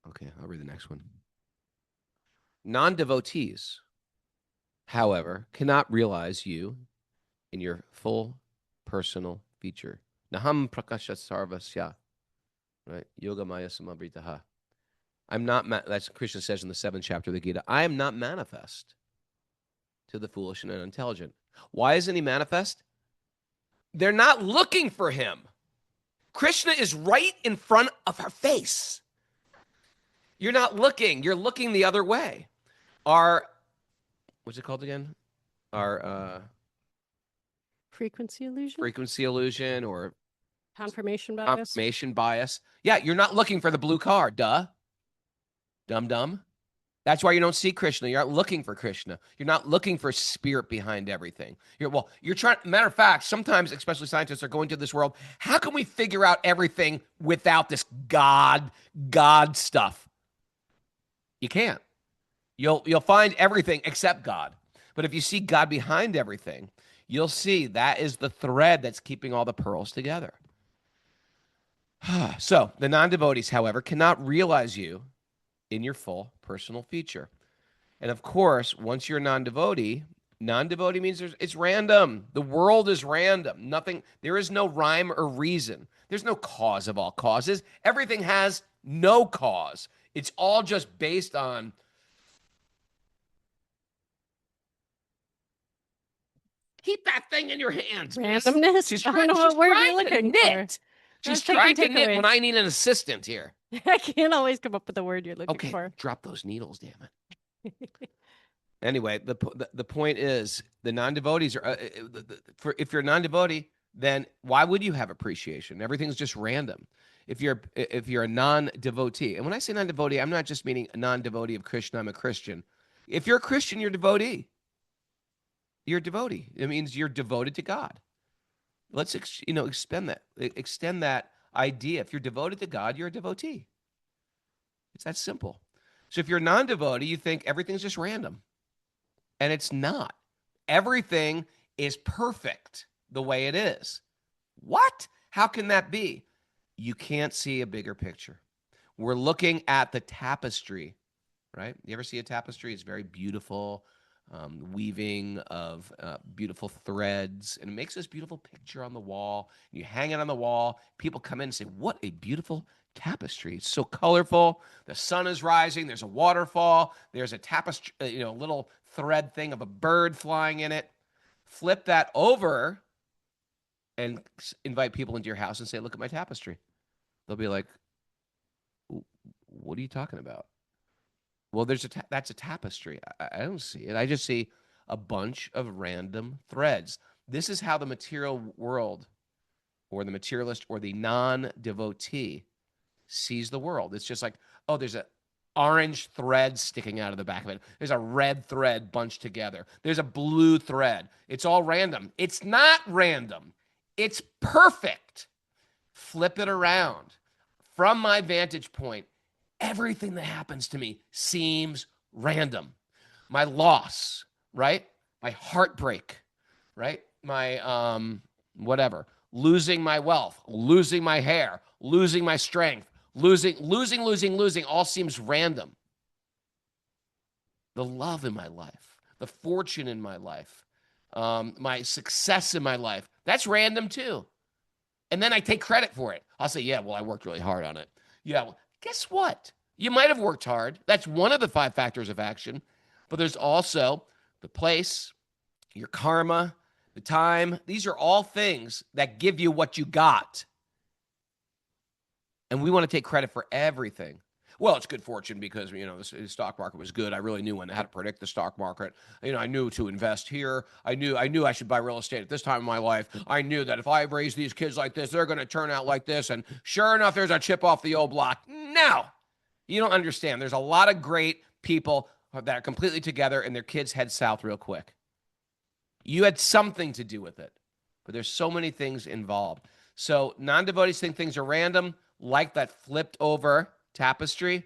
Okay, I'll read the next one. Non-devotees, however, cannot realize you in your full personal feature. Naham prakasha sarvasya, right? Yoga maya samabritaha. I'm not, that's Krishna says in the 7th chapter of the Gita, I am not manifest to the foolish and unintelligent. Why isn't he manifest? They're not looking for him. Krishna is right in front of our face. You're not looking. You're looking the other way. Our what's it called again? Our Frequency illusion? frequency illusion or Confirmation bias? confirmation bias. Yeah, you're not looking for the blue car, duh. Dum-dum. That's why you don't see Krishna. You're not looking for Krishna. You're not looking for spirit behind everything. You're trying, matter of fact, sometimes, especially scientists are going to this world, how can we figure out everything without this God stuff? You can't. You'll find everything except God. But if you see God behind everything, you'll see that is the thread that's keeping all the pearls together. So the non-devotees, however, cannot realize you in your full personal feature. And of course, once you're a non-devotee means it's random. The world is random. There is no rhyme or reason. There's no cause of all causes. Everything has no cause. It's all just based on keep that thing in your hands. Randomness? She's I don't know what word you're looking for. knit. She's Take trying to knit takeaways. when I need an assistant here. I can't always come up with the word you're looking Okay, for. drop those needles, damn it. Anyway, the point is the non-devotees are if you're a non-devotee, then why would you have appreciation? Everything's just random. If you're a non-devotee, and when I say non-devotee, I'm not just meaning a non-devotee of Krishna. I'm a Christian. If you're a Christian, you're a devotee. You're a devotee. It means you're devoted to God. Let's extend that idea. If you're devoted to God, you're a devotee. It's that simple. So if you're a non-devotee, you think everything's just random. And it's not. Everything is perfect the way it is. What? How can that be? You can't see a bigger picture. We're looking at the tapestry, right? You ever see a tapestry? It's very beautiful, weaving of beautiful threads, and it makes this beautiful picture on the wall. You hang it on the wall. People come in and say, what a beautiful tapestry. It's so colorful. The sun is rising. There's a waterfall. There's a tapestry, little thread thing of a bird flying in it. Flip that over and invite people into your house and say, look at my tapestry. They'll be like, what are you talking about? Well, that's a tapestry. I don't see it. I just see a bunch of random threads. This is how the material world or the materialist or the non-devotee sees the world. It's just like, oh, there's an orange thread sticking out of the back of it. There's a red thread bunched together. There's a blue thread. It's all random. It's not random. It's perfect. Flip it around. From my vantage point, everything that happens to me seems random. My loss, right? My heartbreak, right? My whatever. Losing my wealth, losing my hair, losing my strength, losing, all seems random. The love in my life, the fortune in my life, my success in my life, that's random too. And then I take credit for it. I'll say, yeah, well, I worked really hard on it. Yeah, well, guess what? You might have worked hard. That's one of the 5 factors of action. But there's also the place, your karma, the time. These are all things that give you what you got. And we want to take credit for everything. Well, it's good fortune because, the stock market was good. I really knew how to predict the stock market. I knew to invest here. I knew I should buy real estate at this time in my life. I knew that if I raise these kids like this, they're going to turn out like this. And sure enough, there's a chip off the old block. No, you don't understand. There's a lot of great people that are completely together and their kids head south real quick. You had something to do with it, but there's so many things involved. So non-devotees think things are random, like that flipped over tapestry.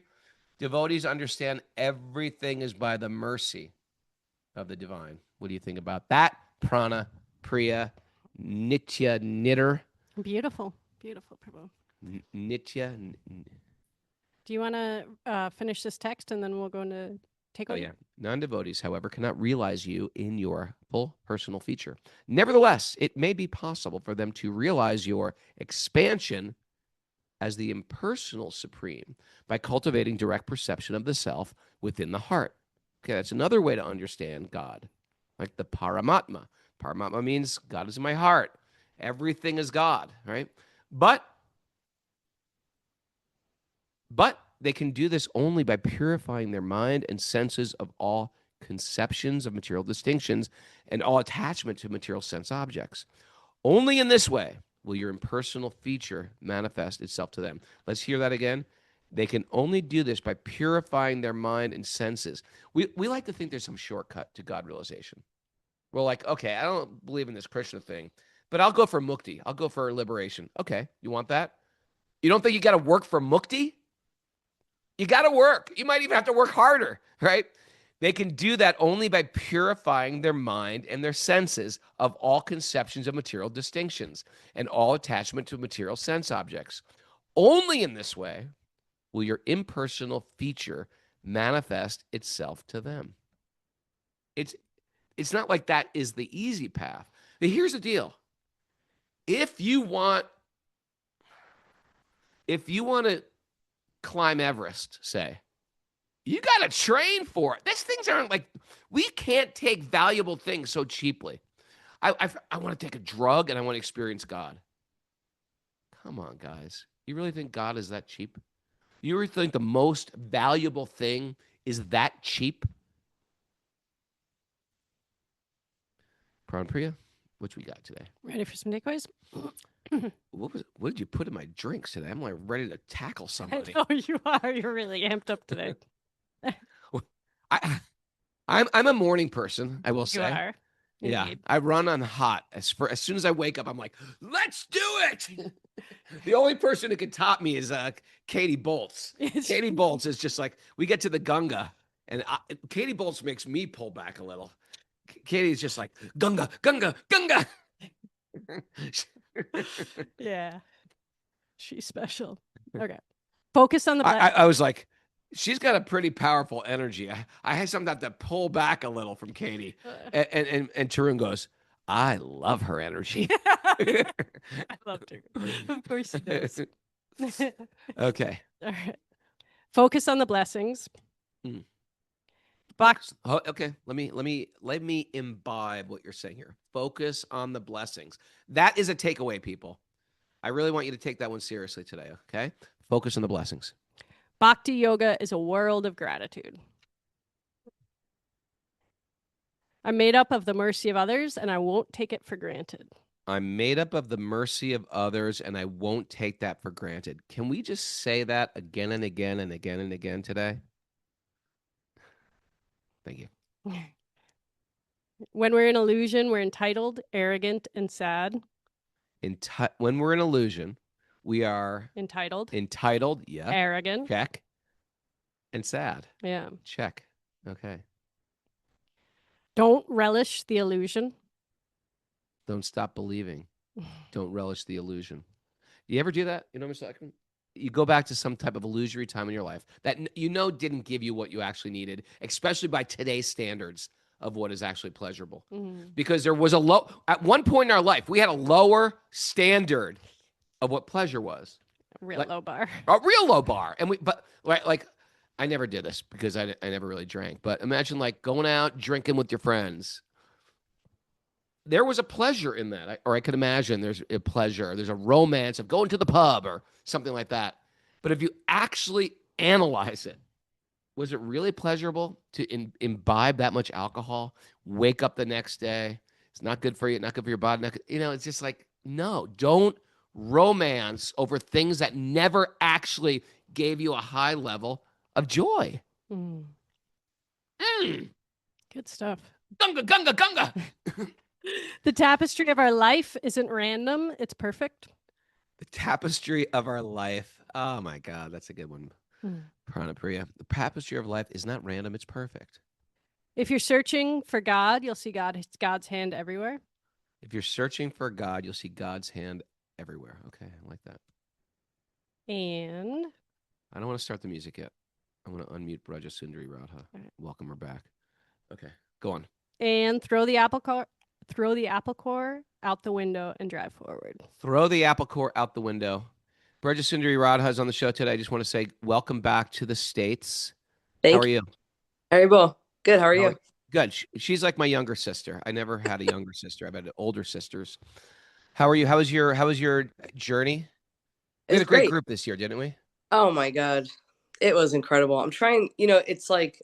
Devotees understand everything is by the mercy of the divine. What do you think about that? Pranapriya, Nitya Knitter. Beautiful. Beautiful, Prabhu. Nitya. Do you want to finish this text and then we'll go into takeaway? Oh, yeah. Non-devotees, however, cannot realize you in your full personal feature. Nevertheless, it may be possible for them to realize your expansion as the impersonal supreme by cultivating direct perception of the self within the heart. Okay, that's another way to understand God, like the Paramatma. Paramatma means God is in my heart. Everything is God, right? But they can do this only by purifying their mind and senses of all conceptions of material distinctions and all attachment to material sense objects. Only in this way will your impersonal feature manifest itself to them. Let's hear that again. They can only do this by purifying their mind and senses. We like to think there's some shortcut to God realization. We're like, okay, I don't believe in this Krishna thing, but I'll go for mukti. I'll go for liberation. Okay, you want that? You don't think you got to work for mukti? You got to work. You might even have to work harder, right? They can do that only by purifying their mind and their senses of all conceptions of material distinctions and all attachment to material sense objects. Only in this way will your impersonal feature manifest itself to them. It's not like that is the easy path. But here's the deal. If you want to climb Everest, say, you got to train for it. These things aren't like, we can't take valuable things so cheaply. I want to take a drug and I want to experience God. Come on, guys. You really think God is that cheap? You really think the most valuable thing is that cheap? Pranapriya, what we got today? Ready for some takeaways? What did you put in my drinks today? I'm like ready to tackle somebody. I know you are. You're really amped up today. I'm a morning person, I will say. You are. Yeah, Indeed. I run on hot. As soon as I wake up, I'm like, let's do it. The only person who can top me is Katie Boltz. Katie Boltz is just like, we get to the Gunga, and Katie Boltz makes me pull back a little. Katie's just like, Gunga, Gunga, Gunga. Yeah. She's special. Okay. Focus on the I was like, she's got a pretty powerful energy. I had something to pull back a little from Katie. And Tarun goes, I love her energy. I loved her. Of course he does. Okay. All right. Focus on the blessings. Mm. Oh, okay. Let me imbibe what you're saying here. Focus on the blessings. That is a takeaway, people. I really want you to take that one seriously today. Okay. Focus on the blessings. Bhakti yoga is a world of gratitude. I'm made up of the mercy of others, and I won't take it for granted. I'm made up of the mercy of others, and I won't take that for granted. Can we just say that again and again and again and again today? Thank you. When we're in illusion, we're entitled, arrogant, and sad. When we're in illusion, we are entitled, yeah, arrogant, check, and sad. Yeah. Check. Okay. Don't relish the illusion. Don't stop believing. Don't relish the illusion. You ever do that? You know what I'm saying? You go back to some type of illusory time in your life that didn't give you what you actually needed, especially by today's standards of what is actually pleasurable. Mm-hmm. Because there was at one point in our life, we had a lower standard of what pleasure was. A real low bar. A real low bar. And I never did this because I never really drank, but imagine like going out drinking with your friends. There was a pleasure in that, or I could imagine there's a pleasure. There's a romance of going to the pub or something like that. But if you actually analyze it, was it really pleasurable to imbibe that much alcohol, wake up the next day? It's not good for you, not good for your body. It's just like, no, don't romance over things that never actually gave you a high level of joy. Mm. Good stuff. Gunga, gunga, gunga. The tapestry of our life isn't random. It's perfect. The tapestry of our life. Oh my God, that's a good one. Pranapriya. The tapestry of life is not random. It's perfect. If you're searching for God, you'll see God's hand everywhere. If you're searching for God, you'll see God's hand everywhere. Okay, I like that. And I don't want to start the music yet. I want to unmute Rajasundari Radha. Right. Welcome her back. Okay, go on. And throw the apple core out the window and drive forward. Throw the apple core out the window. Rajasundari Radha is on the show today. I just want to say welcome back to the States. How are you? How are you both? Good. How are you? Good. She's like my younger sister. I never had a younger sister. I've had older sisters. How are you? How was your journey? We had a great group this year, didn't we? Oh my God. It was incredible. I'm trying, it's like,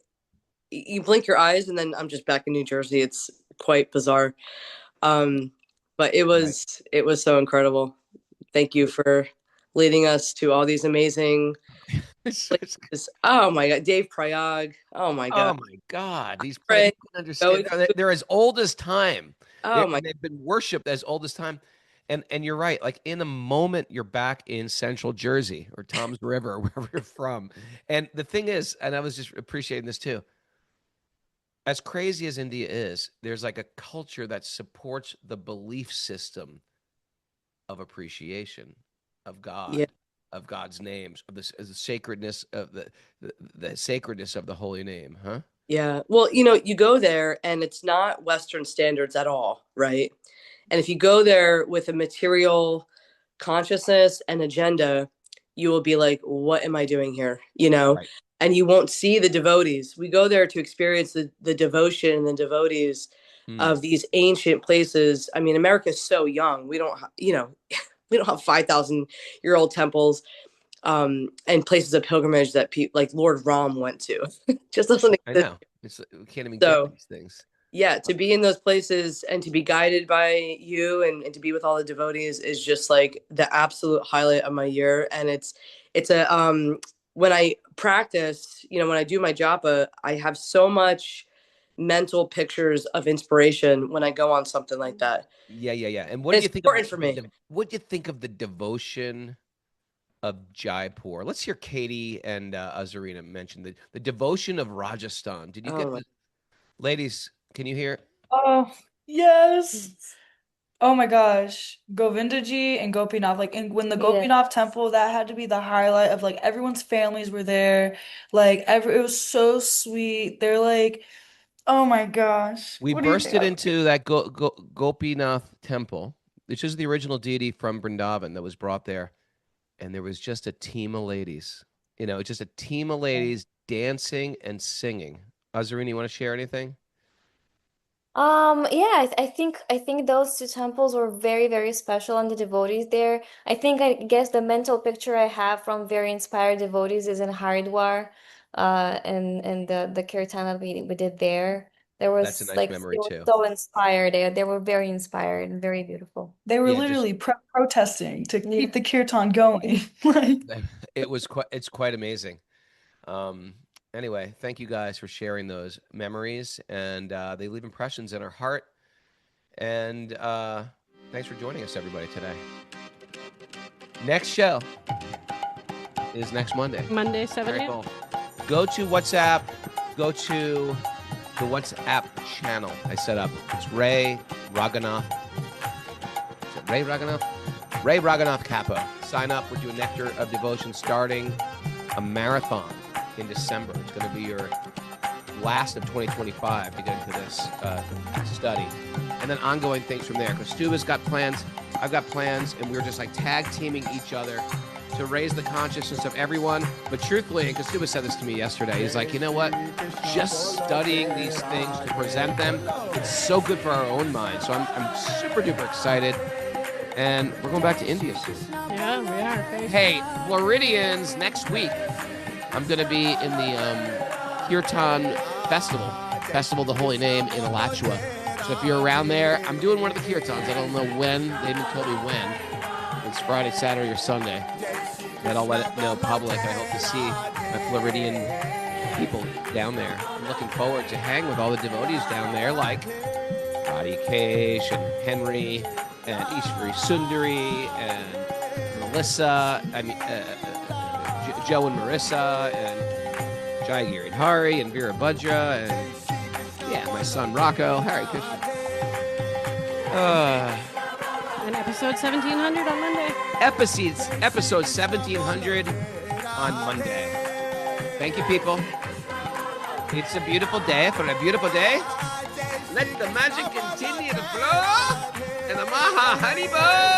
you blink your eyes and then I'm just back in New Jersey. It's quite bizarre. But it was so incredible. Thank you for leading us to all these amazing places. Oh my God, Dave Prayag. Oh my God. Oh my God, these Right. places understand. They're as old as time. Oh my. They've been worshipped as old as time. And you're right. Like in a moment, you're back in Central Jersey or Tom's River, or wherever you're from. And the thing is, and I was just appreciating this too. As crazy as India is, there's like a culture that supports the belief system of appreciation of God, Yeah. of God's names, of the sacredness of the sacredness of the holy name, huh? Yeah. Well, you go there and it's not Western standards at all, right? And if you go there with a material consciousness and agenda, you will be like, what am I doing here? Right. And you won't see the devotees. We go there to experience the devotion and the devotees of these ancient places. I mean, America is so young. We don't, we don't have 5,000-year-old temples and places of pilgrimage that people like Lord Ram went to. Just doesn't I exist. know. We can't even So, get these things. Yeah, to be in those places and to be guided by you and to be with all the devotees is just like the absolute highlight of my year. And it's a when I practice, when I do my japa, I have so much mental pictures of inspiration when I go on something like that. Yeah. And what do you think important for me? What do you think of the devotion of Jaipur? Let's hear Katie and Azarina mention the devotion of Rajasthan. Did you get ladies? Can you hear? Oh, yes. Oh my gosh. Govindaji and Gopinath. Like when the Gopinath temple, that had to be the highlight of like everyone's families were there. Like it was so sweet. They're like, oh my gosh. We What do you bursted think? into that Gopinath temple, which is the original deity from Vrindavan that was brought there. And there was just a team of ladies, just a team of ladies dancing and singing. Azarina, you want to share anything? Yeah, I think those two temples were very, very special and the devotees there. I guess the mental picture I have from very inspired devotees is in Haridwar, and the kirtan we did there. There That's a was nice like memory they were too. so inspired. They were very inspired and very beautiful. They were Yeah, literally protesting to Yeah. keep the kirtan going. Like, it's quite amazing. Anyway, thank you guys for sharing those memories, and they leave impressions in our heart. And thanks for joining us, everybody, today. Next show is next Monday. Monday, 7 Very a.m. cool. Go to WhatsApp. Go to the WhatsApp channel I set up. It's Ray Raghunath. Is it Ray Raghunath? Ray Raghunath Kappa. Sign up. We're doing Nectar of Devotion, starting a marathon in December. It's going to be your last of 2025 to get into this study. And then ongoing things from there. Because Stuba's got plans, I've got plans, and we're just like tag teaming each other to raise the consciousness of everyone. But truthfully, because Stuba said this to me yesterday, he's like, you know what? Just studying these things to present them, it's so good for our own mind. So I'm super duper excited. And we're going back to India soon. Yeah, we are. Hey, Floridians, next week, I'm going to be in the Kirtan Festival of the Holy Name in Alachua. So if you're around there, I'm doing one of the Kirtans. I don't know when. They didn't tell me when. It's Friday, Saturday, or Sunday. But I'll let it know public. I hope to see my Floridian people down there. I'm looking forward to hang with all the devotees down there, like Radhikesh and Henry and Ishvari Sundari and Melissa, Joe and Marissa and Jai Hari and Vera Bhadra and my son Rocco. Hare Krishna. And episode 1700 on Monday. Episode 1700 on Monday. Thank you, people. It's a beautiful day. For a beautiful day, let the magic continue to flow and the Maha Haribo.